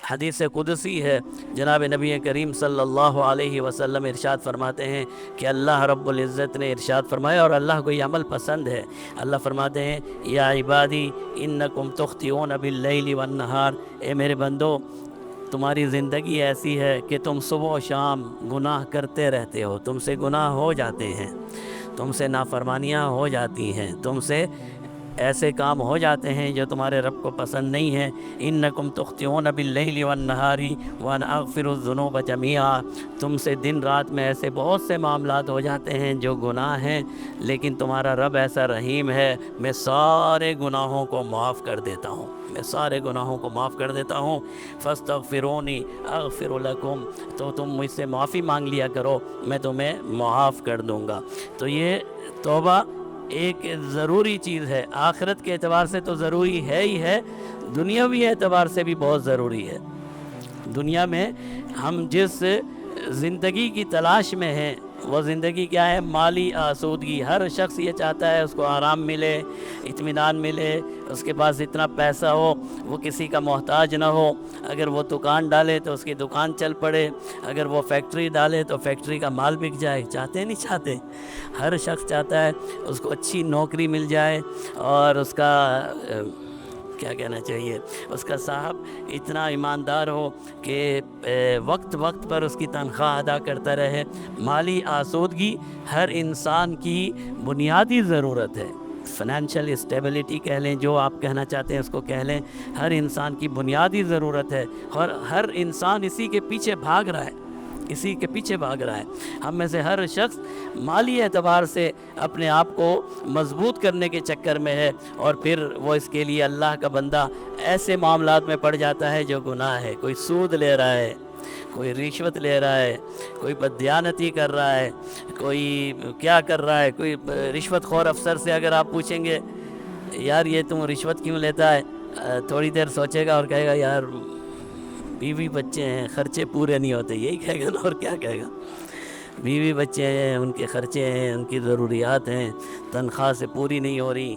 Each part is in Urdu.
حدیث قدسی ہے، جناب نبی کریم صلی اللہ علیہ وسلم ارشاد فرماتے ہیں کہ اللہ رب العزت نے ارشاد فرمایا، اور اللہ کو یہ عمل پسند ہے۔ اللہ فرماتے ہیں یا عبادی انکم تخطئون باللیل والنہار، اے میرے بندو تمہاری زندگی ایسی ہے کہ تم صبح و شام گناہ کرتے رہتے ہو، تم سے گناہ ہو جاتے ہیں، تم سے نافرمانیاں ہو جاتی ہیں، تم سے ایسے کام ہو جاتے ہیں جو تمہارے رب کو پسند نہیں ہیں۔ انکم تخطئون باللیل والنہار وانا اغفر الذنوب جمیعا، تم سے دن رات میں ایسے بہت سے معاملات ہو جاتے ہیں جو گناہ ہیں، لیکن تمہارا رب ایسا رحیم ہے، میں سارے گناہوں کو معاف کر دیتا ہوں، میں سارے گناہوں کو معاف کر دیتا ہوں۔ فاستغفرونی اغفر لکم، تو تم مجھ سے معافی مانگ لیا کرو، میں تمہیں معاف کر دوں گا۔ تو یہ توبہ ایک ضروری چیز ہے، آخرت کے اعتبار سے تو ضروری ہے ہی ہے، دنیاوی اعتبار سے بھی بہت ضروری ہے۔ دنیا میں ہم جس زندگی کی تلاش میں ہیں وہ زندگی کیا ہے؟ مالی آسودگی۔ ہر شخص یہ چاہتا ہے اس کو آرام ملے، اطمینان ملے، اس کے پاس اتنا پیسہ ہو، وہ کسی کا محتاج نہ ہو، اگر وہ دکان ڈالے تو اس کی دکان چل پڑے، اگر وہ فیکٹری ڈالے تو فیکٹری کا مال بک جائے۔ چاہتے نہیں چاہتے؟ ہر شخص چاہتا ہے اس کو اچھی نوکری مل جائے، اور اس کا کیا کہنا چاہیے، اس کا صاحب اتنا ایماندار ہو کہ وقت وقت پر اس کی تنخواہ ادا کرتا رہے۔ مالی آسودگی ہر انسان کی بنیادی ضرورت ہے، فائنینشیل اسٹیبلٹی کہہ لیں، جو آپ کہنا چاہتے ہیں اس کو کہہ لیں، ہر انسان کی بنیادی ضرورت ہے، اور ہر انسان اسی کے پیچھے بھاگ رہا ہے، اسی کے پیچھے بھاگ رہا ہے۔ ہم میں سے ہر شخص مالی اعتبار سے اپنے آپ کو مضبوط کرنے کے چکر میں ہے، اور پھر وہ اس کے لیے اللہ کا بندہ ایسے معاملات میں پڑ جاتا ہے جو گناہ ہے۔ کوئی سود لے رہا ہے، کوئی رشوت لے رہا ہے، کوئی بددیانتی کر رہا ہے، کوئی کیا کر رہا ہے، کوئی رشوت خور افسر سے اگر آپ پوچھیں گے یار یہ تم رشوت کیوں لیتا ہے، تھوڑی دیر سوچے گا اور کہے گا یار بیوی بچے ہیں، خرچے پورے نہیں ہوتے، یہی کہے گا نا، اور کیا کہے گا؟ بیوی بچے ہیں، ان کے خرچے ہیں، ان کی ضروریات ہیں، تنخواہ سے پوری نہیں ہو رہی۔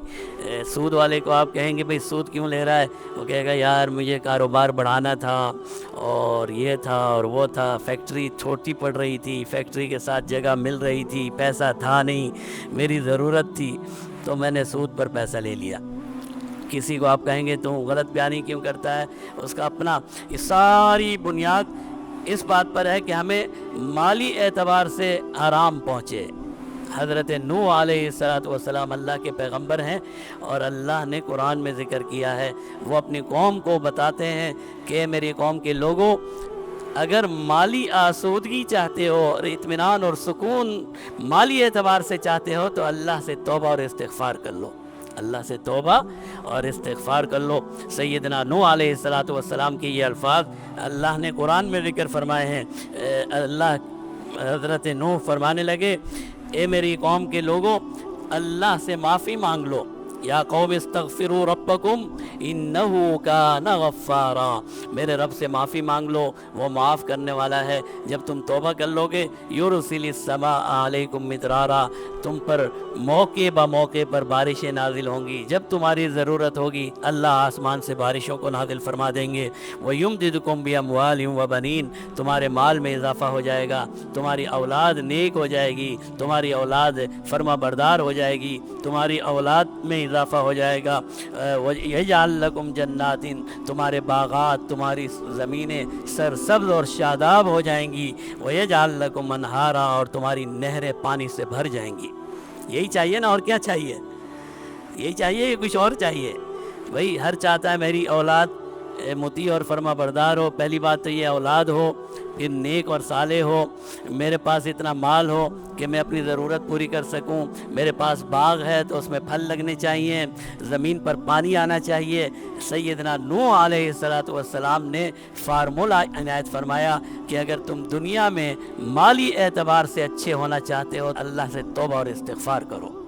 سود والے کو آپ کہیں گے بھئی سود کیوں لے رہا ہے، وہ کہے گا یار مجھے کاروبار بڑھانا تھا، اور یہ تھا اور وہ تھا، فیکٹری چھوٹی پڑ رہی تھی، فیکٹری کے ساتھ جگہ مل رہی تھی، پیسہ تھا نہیں، میری ضرورت تھی تو میں نے سود پر پیسہ لے لیا۔ کسی کو آپ کہیں گے تو غلط بیانی کیوں کرتا ہے، اس کا اپنا، یہ ساری بنیاد اس بات پر ہے کہ ہمیں مالی اعتبار سے آرام پہنچے۔ حضرت نوح علیہ السلام اللہ کے پیغمبر ہیں، اور اللہ نے قرآن میں ذکر کیا ہے، وہ اپنی قوم کو بتاتے ہیں کہ میری قوم کے لوگوں اگر مالی آسودگی چاہتے ہو اور اطمینان اور سکون مالی اعتبار سے چاہتے ہو تو اللہ سے توبہ اور استغفار کر لو، اللہ سے توبہ اور استغفار کر لو۔ سیدنا نوح علیہ السلام کے یہ الفاظ اللہ نے قرآن میں ذکر فرمائے ہیں۔ اللہ حضرت نوح فرمانے لگے اے میری قوم کے لوگوں اللہ سے معافی مانگ لو، یا قوم استغفروا ربکم انہ کان غفارا، میرے رب سے معافی مانگ لو، وہ معاف کرنے والا ہے۔ جب تم توبہ کر لو گے یرسل السماء علیکم مدرارا، تم پر موقع با موقع پر بارشیں نازل ہوں گی، جب تمہاری ضرورت ہوگی اللہ آسمان سے بارشوں کو نازل فرما دیں گے۔ وَيُمْدِدْكُمْ بِأَمْوَالٍ وَبَنِينَ، تمہارے مال میں اضافہ ہو جائے گا، تمہاری اولاد نیک ہو جائے گی، تمہاری اولاد فرما بردار ہو جائے گی، تمہاری اولاد میں اضافہ ہو جائے گا۔ وَيَجْعَلْ لَكُمْ جَنَّاتٍ، تمہارے باغات، تمہاری زمینیں سرسبز اور شاداب ہو جائیں گی۔ وَيَجْعَلْ لَكُمْ أَنْهَارًا، اور تمہاری نہریں پانی سے بھر جائیں گی۔ یہی چاہیے نا، اور کیا چاہیے؟ یہی چاہیے کہ کچھ اور چاہیے؟ بھئی ہر چاہتا ہے میری اولاد مطیع اور فرما بردار ہو۔ پہلی بات تو یہ اولاد ہو، پھر نیک اور صالح ہو، میرے پاس اتنا مال ہو کہ میں اپنی ضرورت پوری کر سکوں، میرے پاس باغ ہے تو اس میں پھل لگنے چاہیے، زمین پر پانی آنا چاہیے۔ سیدنا نوح علیہ السلام نے فارمولہ عنایت فرمایا کہ اگر تم دنیا میں مالی اعتبار سے اچھے ہونا چاہتے ہو اللہ سے توبہ اور استغفار کرو۔